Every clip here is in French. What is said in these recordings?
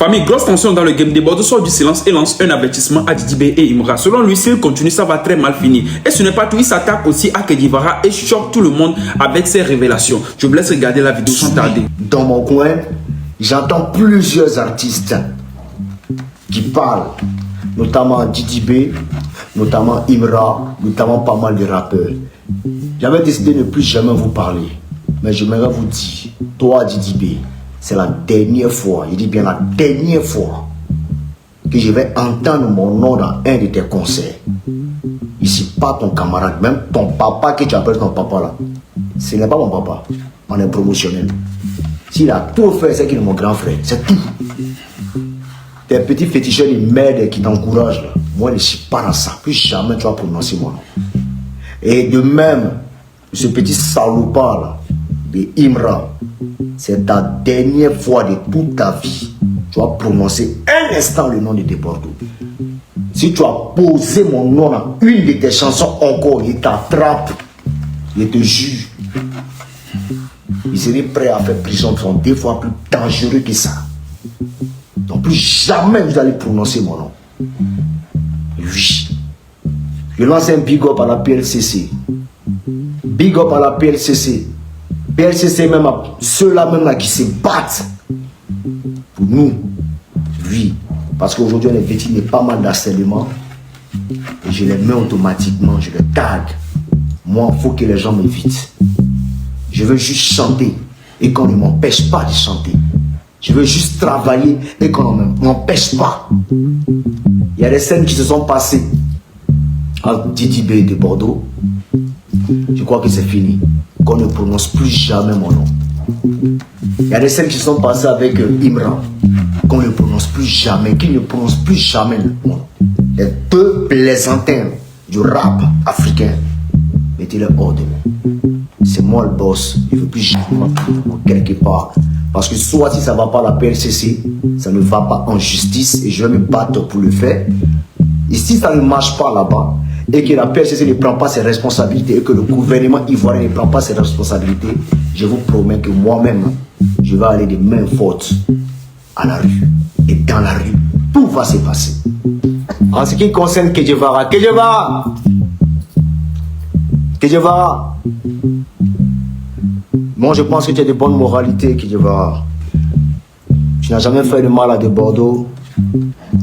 Famille, grosse tension dans le game. Des Bordeaux sort du silence et lance un avertissement à Didi B et Imra. Selon lui, s'il continue, ça va très mal finir. Et ce n'est pas tout, il s'attaque aussi à Kedivara et choque tout le monde avec ses révélations. Je vous laisse regarder la vidéo sans tarder. Dans mon coin, j'entends plusieurs artistes qui parlent, notamment Didi B, notamment Imra, notamment pas mal de rappeurs. J'avais décidé de ne plus jamais vous parler. Mais j'aimerais vous dire, toi Didi B, c'est la dernière fois, je dis bien la dernière fois, que je vais entendre mon nom dans un de tes concerts. Ici, pas ton camarade, même ton papa que tu appelles ton papa là. Ce n'est pas mon papa, on est promotionnel. S'il a tout fait, c'est qu'il est mon grand frère, c'est tout. Tes petits féticheurs de merde qui t'encouragent là, moi je ne suis pas dans ça, plus jamais tu vas prononcer mon nom. Et de même, ce petit salopard là, de Imra, c'est ta dernière fois de toute ta vie. Tu vas prononcer un instant le nom de tes Bordeaux. Si tu as posé mon nom dans une de tes chansons encore, il t'attrape, il te juge. Il serait prêt à faire prison de 2 fois plus dangereux que ça. Donc plus jamais vous allez prononcer mon nom. Oui. Je lance un big up à la PLCC. Big up à la PLCC. PLCC même, ceux-là même là qui se battent pour nous. Oui. Parce qu'aujourd'hui on est victime de pas mal d'harcèlement. Et je les mets automatiquement, je les tag. Moi, il faut que les gens m'évitent. Je veux juste chanter et qu'on ne m'empêche pas de chanter. Je veux juste travailler et qu'on ne m'empêche pas. Il y a des scènes qui se sont passées entre Didi B de Bordeaux. Je crois que c'est fini. Qu'on ne prononce plus jamais mon nom. Il y a des scènes qui se sont passées avec Imra. Qu'on ne prononce plus jamais. Qu'il ne prononce plus jamais mon nom. Les 2 plaisantins du rap africain. Mettez-les hors de moi. C'est moi le boss. Je ne veux plus jamais quelque part. Parce que soit si ça ne va pas à la PLCC, ça ne va pas en justice et je vais me battre pour le faire. Et si ça ne marche pas là-bas et que la PLCC ne prend pas ses responsabilités et que le gouvernement ivoirien ne prend pas ses responsabilités, je vous promets que moi-même, je vais aller de main forte à la rue. Et dans la rue, tout va se passer. En ce qui concerne Kedivara, moi, je pense que tu as de bonnes moralités, Kedivara. Tu n'as jamais fait de mal à de Bordeaux.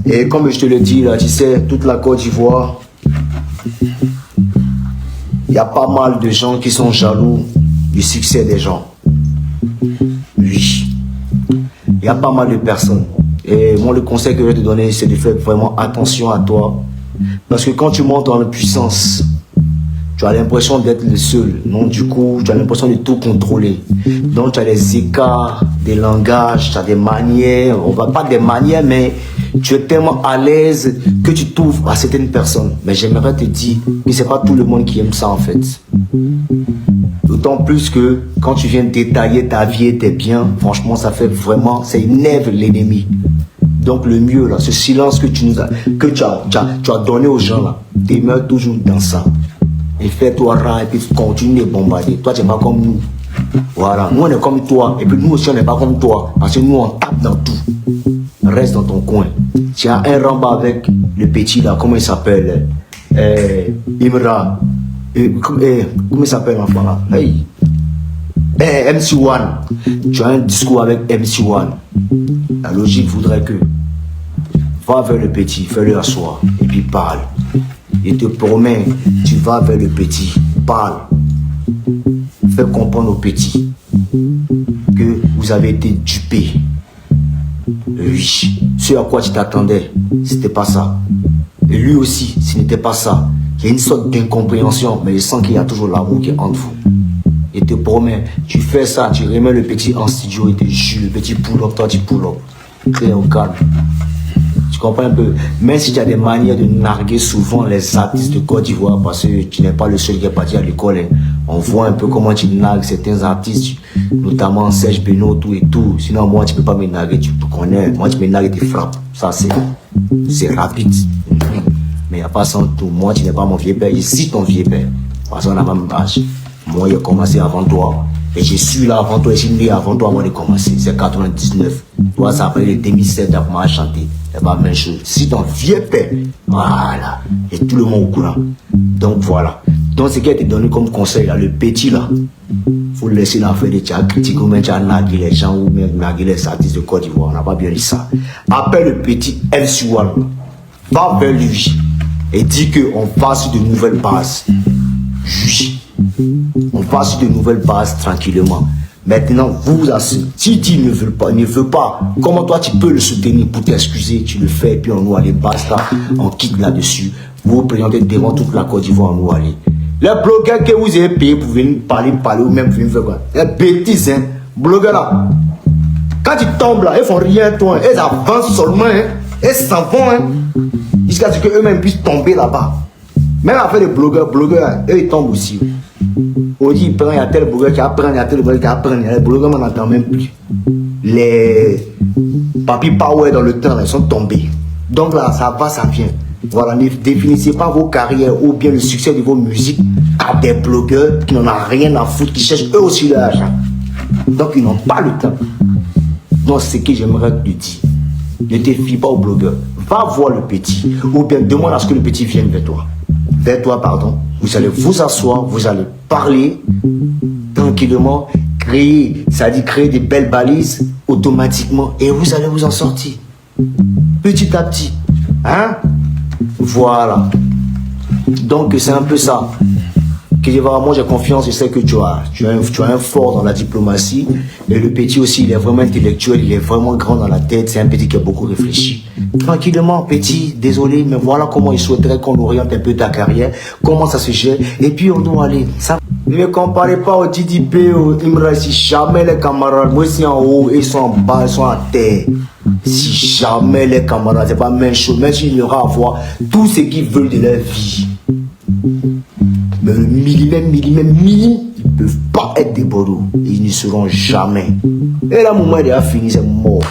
Et comme je te le dis, là, tu sais, toute la Côte d'Ivoire, il y a pas mal de gens qui sont jaloux du succès des gens. Oui. Il y a pas mal de personnes. Et moi, le conseil que je vais te donner, c'est de faire vraiment attention à toi. Parce que quand tu montes en puissance, tu as l'impression d'être le seul. Donc, du coup, tu as l'impression de tout contrôler. Donc, tu as des écarts, des langages, tu as des manières. On va pas des manières, mais tu es tellement à l'aise que tu t'ouvres à certaines personnes. Mais j'aimerais te dire que c'est pas tout le monde qui aime ça, en fait. D'autant plus que quand tu viens détailler ta vie et tes biens, franchement, ça fait vraiment, ça énerve l'ennemi. Donc, le mieux, là, ce silence que tu as donné aux gens, là, demeure toujours dans ça. Et fais-toi rang et puis continue de bombarder. Toi, tu n'es pas comme nous. Voilà, nous on est comme toi. Et puis nous aussi on n'est pas comme toi. Parce que nous on tape dans tout. Reste dans ton coin. Tu as un ramba avec le petit là, comment il s'appelle? Imra. Comment il s'appelle l'enfant là? Hey. MC1. Tu as un discours avec MC1. La logique voudrait que va vers le petit, fais-le asseoir et puis parle. Je te promets, tu vas vers le petit, parle, fais comprendre au petit que vous avez été dupé. Oui, ce à quoi tu t'attendais, c'était pas ça. Et lui aussi, ce n'était pas ça. Il y a une sorte d'incompréhension, mais je sens qu'il y a toujours l'amour qui est entre vous. Je te promets, tu fais ça, tu remets le petit en studio et te jure, le petit pull-up, toi tu pull-up. Très au calme. Tu comprends un peu? Même si tu as des manières de narguer souvent les artistes de Côte d'Ivoire, parce que tu n'es pas le seul qui est parti à l'école. Hein. On voit un peu comment tu nargues certains artistes, notamment Serge Beno, tout et tout. Sinon, moi, tu ne peux pas me narguer, tu te connais. Moi, tu me nargues et tu frappes. Ça, c'est rapide. Mais il n'y a pas sans tout. Moi, tu n'es pas mon vieux père. Je suis ton vieux père. Parce qu'on a la même âge. Moi, j'ai commencé avant toi. Et je suis là avant toi. Et je suis né avant toi avant de commencer. C'est 99. Toi, ça après les 2007, d'apprendre à chanter. C'est pas la même chose. Si ton vieux père, voilà, et tout le monde au courant. Donc voilà. Donc ce qui a été donné comme conseil là, le petit là, faut le laisser dans faire des tchats, critiquer ou même naguer les gens ou même naguer les artistes de Côte d'Ivoire. On n'a pas bien dit ça. Appelle le petit MC One, va vers lui et dis qu'on va sur de nouvelles bases. Oui. On va sur de nouvelles bases tranquillement. Maintenant, vous asseyez. Si tu ne veux pas, comment toi tu peux le soutenir pour t'excuser? Tu le fais et puis on nous aller, basta, on quitte là-dessus. Vous vous présentez devant toute la Côte d'Ivoire, on nous aller. Les blogueurs que vous avez payés pour venir parler ou même venir faire quoi? Les bêtises, hein. Blogueurs là. Quand ils tombent là, ils font rien, toi. Ils avancent seulement, hein. Ils s'en vont, hein. Jusqu'à ce qu'eux-mêmes puissent tomber là-bas. Même avec les blogueurs, eux ils tombent aussi. On dit, il y a tel blogueur qui apprend, il y a tel blogueur qui apprend. Les blogueurs, on n'entend même plus. Les papy power dans le temps, ils sont tombés. Donc là, ça va, ça vient. Voilà, ne définissez pas vos carrières ou bien le succès de vos musiques à des blogueurs qui n'en ont rien à foutre, qui cherchent eux aussi leur argent. Donc ils n'ont pas le temps. Donc c'est ce que j'aimerais te dire. Ne te fie pas aux blogueurs. Va voir le petit. Ou bien demande à ce que le petit vienne vers toi. Vers toi, pardon. Vous allez vous asseoir, vous allez parler tranquillement, créer, c'est-à-dire créer des belles balises automatiquement et vous allez vous en sortir. Petit à petit. Hein? Voilà. Donc c'est un peu ça. Moi j'ai confiance, je sais que tu as un fort dans la diplomatie. Et le petit aussi, il est vraiment intellectuel, il est vraiment grand dans la tête. C'est un petit qui a beaucoup réfléchi. Tranquillement, petit, désolé, mais voilà comment il souhaiterait qu'on oriente un peu ta carrière, comment ça se gère. Et puis on doit aller. Ça. Ne comparez pas au DDB, au Imra, si jamais les camarades, moi c'est en haut, ils sont en bas, ils sont à terre. Si jamais les camarades, c'est pas la même chose, même s'il y aura à voir tout ce qu'ils veulent de leur vie. Mais le millimètre, ils ne peuvent pas être des bordeaux. Ils ne seront jamais. Et là, moment il a fini, c'est mort.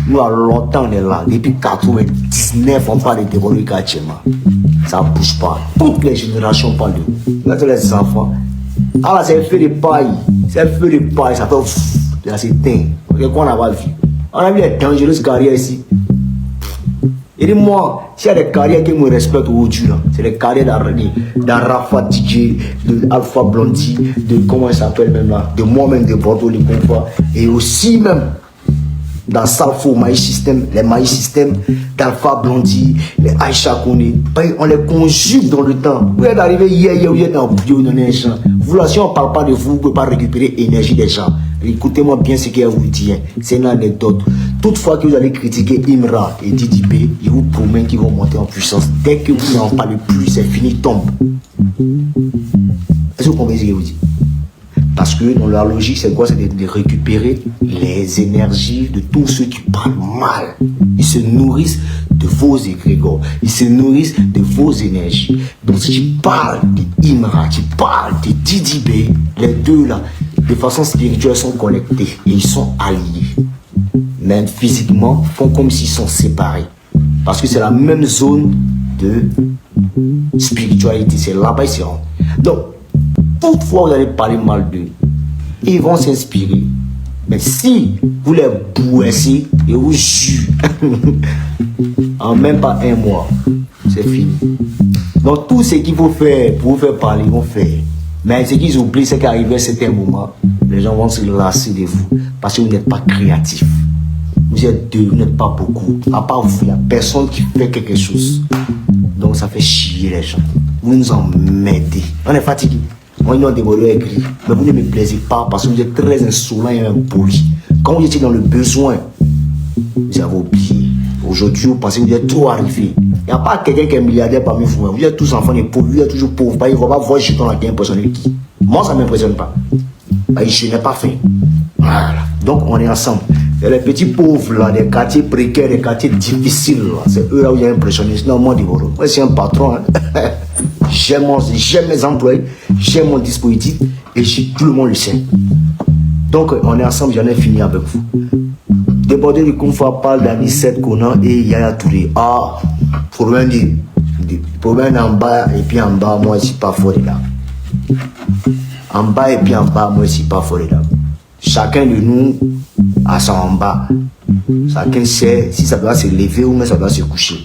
Nous, à longtemps, on est là. Depuis 99, on parle de bordeaux actuellement. Ça ne bouge pas. Toutes les générations parlent de nous. Là, c'est les enfants. Ah là, c'est un feu de paille. C'est un feu de paille. Ça fait ouf. Là, c'est dingue. Quoi on n'a pas vu? On a vu les dangereuses carrières ici. Et dis-moi, s'il y a des carrières qui me respectent aujourd'hui, c'est les carrières d'Arafa DJ, de Alpha Blondie, de comment il s'appelle même là, de moi-même, de Bordeaux, les Confra, et aussi même dans Salfo, les Maïs System, d'Alpha Blondie, les Aïcha Kone, on les conjugue dans le temps. Vous êtes arrivé hier, vous êtes en bio, dans les gens. Vous là, si on ne parle pas de vous, vous ne pouvez pas récupérer l'énergie des gens. Écoutez-moi bien ce qu'il vous dit, c'est une anecdote. Toutefois que vous allez critiquer Imra et DDB, il vous promet qu'ils vont monter en puissance. Dès que vous n'en parlez plus, c'est fini, tombe. Est-ce que vous comprenez ce que je vous dis? Parce que dans leur logique, c'est quoi? C'est de récupérer les énergies de tous ceux qui parlent mal. Ils se nourrissent de vos égrégores. Ils se nourrissent de vos énergies. Donc si tu parles d'Imra, tu parles de DDB, les deux là, de façon spirituelle, sont connectés et ils sont alliés. Même physiquement, font comme s'ils sont séparés. Parce que c'est la même zone de spiritualité. C'est là-bas ils se rendent. Donc, toutefois vous allez parler mal d'eux, ils vont s'inspirer. Mais si vous les bouessez et vous jurez, en même pas un mois, c'est fini. Donc tout ce qu'il faut faire pour vous faire parler, ils vont faire. Mais ce qu'ils oublient, c'est qu'arrivé à un certain moment, les gens vont se lasser de vous. Parce que vous n'êtes pas créatif. Vous êtes deux, vous n'êtes pas beaucoup. À part vous, il n'y a personne qui fait quelque chose. Donc ça fait chier les gens. Vous nous emmerdez. On est fatigué. On est des voleurs écrits. Mais vous ne me plaisez pas parce que vous êtes très insolent et impoli. Quand vous étiez dans le besoin, vous avez oublié. Aujourd'hui, vous pensez que vous êtes trop arrivé. Il n'y a pas quelqu'un qui est milliardaire parmi vous. Vous êtes tous enfants des pauvres. Vous êtes toujours pauvres. Il ne va pas voir jeton là qui impressionné qui. Moi, ça ne m'impressionne pas. Je n'ai pas fait. Voilà. Donc, on est ensemble. Et les petits pauvres là, des quartiers précaires, des quartiers difficiles, c'est eux là où il y a impressionné. Sinon, moi, moi, je suis un patron. Hein. J'aime mes employés, j'aime mon dispositif et tout le monde le sait. Donc, on est ensemble, j'en ai fini avec vous. Débordé du Confra parle d'Anicette Conan et Yaya Touré. Ah, problème en bas et puis en bas, moi, je ne suis pas fort là. En bas et puis en bas, moi, je ne suis pas fort là. Chacun de nous à ça en bas. Chacun sait si ça doit se lever ou même ça doit se coucher.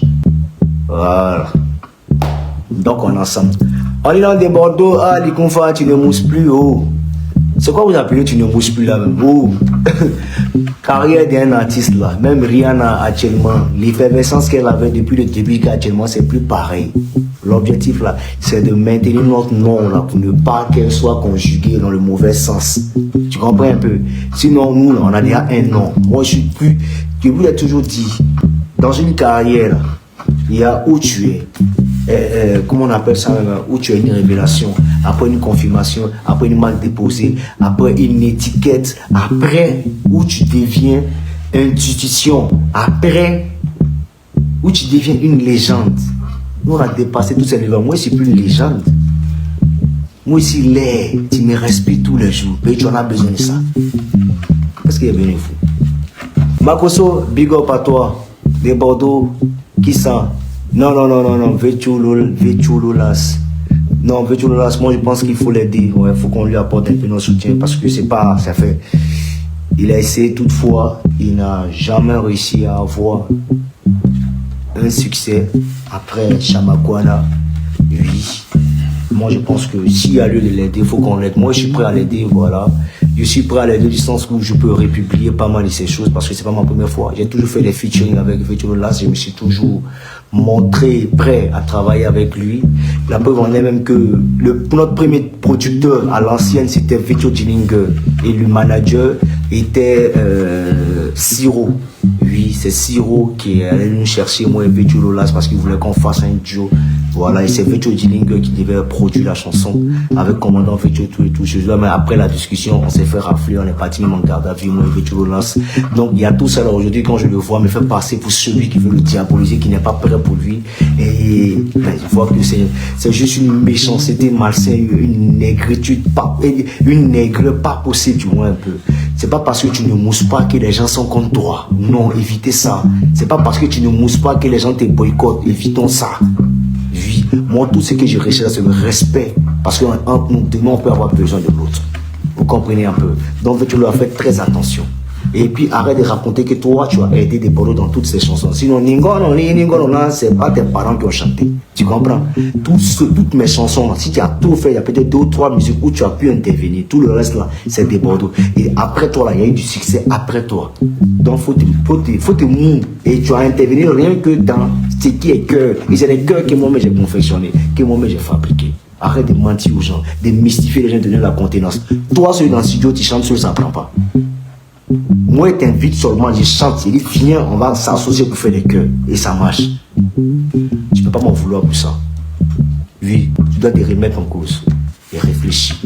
Voilà. Donc on est ensemble. On est dans des Bordeaux, ah, les confrères, tu ne mousses plus, oh. C'est quoi vous appelez tu ne mousses plus là même, oh. Carrière d'un artiste là, même Rihanna actuellement, l'effervescence qu'elle avait depuis le début qu'actuellement c'est plus pareil. L'objectif là, c'est de maintenir notre nom là pour ne pas qu'elle soit conjuguée dans le mauvais sens. Tu comprends un peu? Sinon nous là, on a déjà un nom. Moi je vous l'ai toujours dit, dans une carrière là, il y a où tu es. Comment on appelle ça, où tu as une révélation, après une confirmation, après une marque déposée, après une étiquette, après où tu deviens institution, après où tu deviens une légende. Nous on a dépassé tous ces niveaux. Moi je suis plus une légende. Moi ici l'air, tu me respires tous les jours et tu en as besoin de ça. Parce qu'il est bien fou. Makoso, big up à toi, des Bordeaux, qui ça? Non, Vetchouloulas. Non, Vetchouloulas, moi je pense qu'il faut l'aider. Ouais, il faut qu'on lui apporte un peu notre soutien parce que c'est pas, ça fait. Il a essayé toutefois, il n'a jamais réussi à avoir un succès après Chamakwana. Oui. Moi je pense que s'il y a lieu de l'aider, il faut qu'on l'aide. Moi je suis prêt à l'aider, voilà. Je suis prêt à l'aider du sens où je peux républier pas mal de ces choses parce que c'est pas ma première fois. J'ai toujours fait des featuring avec Vetchouloulas, je me suis toujours montré prêt à travailler avec lui. La preuve en est même que notre premier producteur à l'ancienne c'était Victor Dillinger et le manager était Siro. Oui, c'est Siro qui est allé nous chercher moi et Vetchouloulas parce qu'il voulait qu'on fasse un duo. Voilà, et c'est Victor Dillinger qui devait produire la chanson avec commandant Victor et tout. Mais après la discussion, on s'est fait rafler, on est parti même en garde à vue, moi et Vetchouloulas. Donc il y a tout ça là aujourd'hui quand je le vois, me fait passer pour celui qui veut le diaboliser, qui n'est pas prêt pour lui. Et ben, je vois que c'est juste une méchanceté malsaine, une négritude, une nègre pas possible du moins un peu. C'est pas parce que tu ne mousses pas que les gens sont contre toi. Non, évitez ça. C'est pas parce que tu ne mousses pas que les gens te boycottent. Évitons ça. Oui, moi tout ce que je recherche c'est le respect. Parce qu'entre nous, demain on peut avoir besoin de l'autre. Vous comprenez un peu. Donc tu leur fais très attention. Et puis arrête de raconter que toi tu as aidé des Bordeaux dans toutes ces chansons. Sinon Ningono, c'est pas tes parents qui ont chanté. Tu comprends? Toutes mes chansons, si tu as tout fait, il y a peut-être 2 ou 3 musiques où tu as pu intervenir. Tout le reste là, c'est des Bordeaux. Et après toi là, il y a eu du succès après toi. Donc faut te mouiller. Et tu as intervenu rien que dans ce qui est cœur. Et c'est les cœurs que moi-même j'ai confectionné, que moi-même j'ai fabriqué. Arrête de mentir aux gens, de mystifier les gens, de donner la contenance. Toi, celui dans le studio, tu chantes, ça ne prend pas. Moi, je t'invite seulement, je chante, je dis, viens, on va s'associer pour faire des cœurs. Et ça marche. Tu ne peux pas m'en vouloir pour ça. Oui, tu dois te remettre en cause et réfléchir.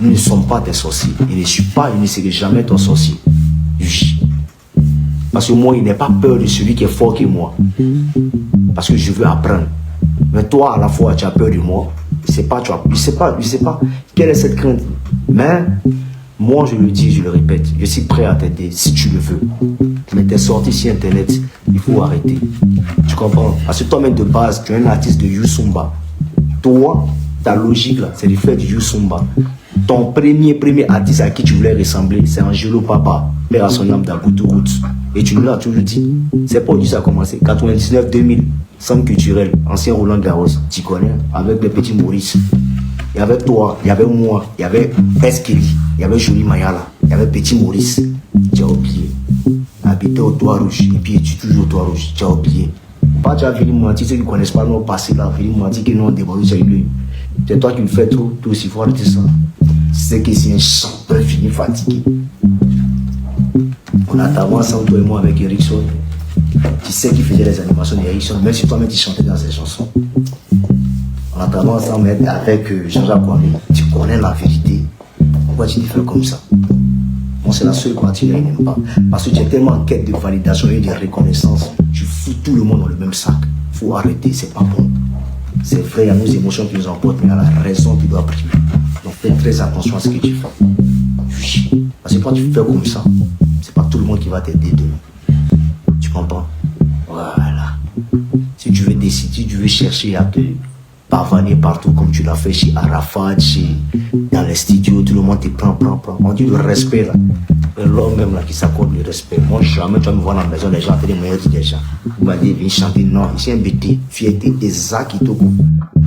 Nous ne sommes pas des sorciers. Je ne suis pas, je ne serai jamais ton sorcier. Oui. Parce que moi, il n'est pas peur de celui qui est fort que moi. Parce que je veux apprendre. Mais toi, à la fois, tu as peur de moi. Je sais pas quelle est cette crainte. Mais moi, je le dis, je le répète, je suis prêt à t'aider si tu le veux. Mais tes sorties sur Internet, il faut arrêter. Tu comprends? Parce que toi-même de base, tu es un artiste de Youssoumba. Toi, ta logique là, c'est de faire du Youssoumba. Ton premier artiste à qui tu voulais ressembler, c'est Angelo Papa, père à son âme d'Aboutou Roots. Et tu nous l'as toujours dit. C'est pas où ça a commencé. 99-2000, centre culturel, ancien Roland Garros, tu connais, avec le petit Maurice. Il y avait toi, il y avait moi, il y avait Eskeli, il y avait Jolie Mayala, il y avait Petit Maurice. Tu as oublié. Habiter au Toit Rouge, et puis tu es toujours au Toit Rouge, tu as oublié. Pas tu as venu mentir, ceux qui ne connaissent pas nos passés là, venu mentir que nous on dévoile sur lui. C'est toi qui le fais tout aussi fort de ça. C'est que c'est un chanteur fini fatigué. On a travaillé ensemble, toi et moi, avec Erickson. Tu sais qui faisait les animations d'Erickson, même si toi-même tu chantais dans ses chansons. On a travaillé ensemble avec Jean-Jacques Kwame. Tu connais la vérité. Pourquoi tu te fais comme ça? Moi, c'est la seule partie que je n'aime pas. Parce que tu es tellement en quête de validation et de reconnaissance. Tu fous tout le monde dans le même sac. Il faut arrêter, c'est pas bon. C'est vrai, il y a nos émotions qui nous emportent, mais il y a la raison qui doit primer. Donc fais très attention à ce que tu fais. Oui. Parce que quand tu fais comme ça, c'est pas tout le monde qui va t'aider demain. Tu comprends? Voilà. Si tu veux décider, si tu veux chercher à te pavaner partout comme tu l'as fait chez Arafat, dans les studios, tout le monde te prend. On dit le respect là. l'homme même là qui s'accorde le respect. Moi, jamais tu vas me voir dans la maison, les gens te disent des gens. Vous m'avez dit, viens chanter. Non, ici un BT. Fierté et ça qui te coupe.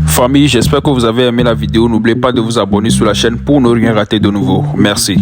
Famille, j'espère que vous avez aimé la vidéo. N'oubliez pas de vous abonner sur la chaîne pour ne rien rater de nouveau. Merci.